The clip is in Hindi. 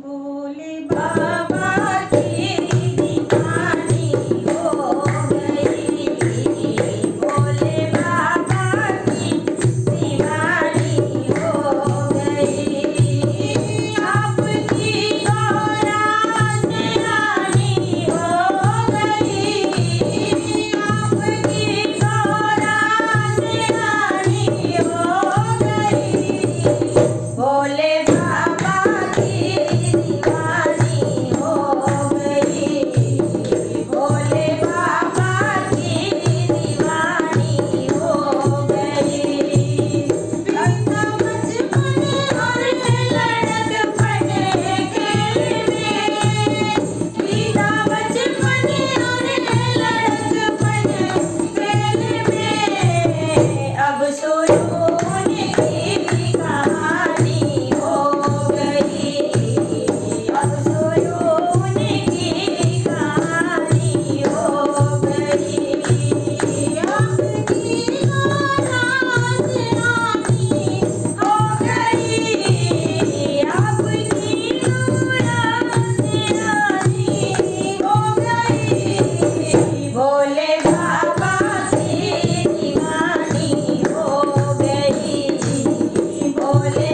भोले बाबा की दीवानी हो गई। भोले बाबा की दीवानी हो गई। आपकी गौरा से रानी हो गई। आपकी गौरा से रानी हो गई। भोले बाबा की दीवानी हो गई। भोले बाबा की दीवानी हो गई। बीता बचपन और लड़कपन खेल में। बीता बचपन और लड़कपन खेल में। अब सुरूर की कहानी हो गई। अब सुरूर की कहानी हो गई। आपकी गौरा से रानी हो गई। आपकी गौरा से रानी हो गई। भोले बाबा की दीवानी हो गई। भोले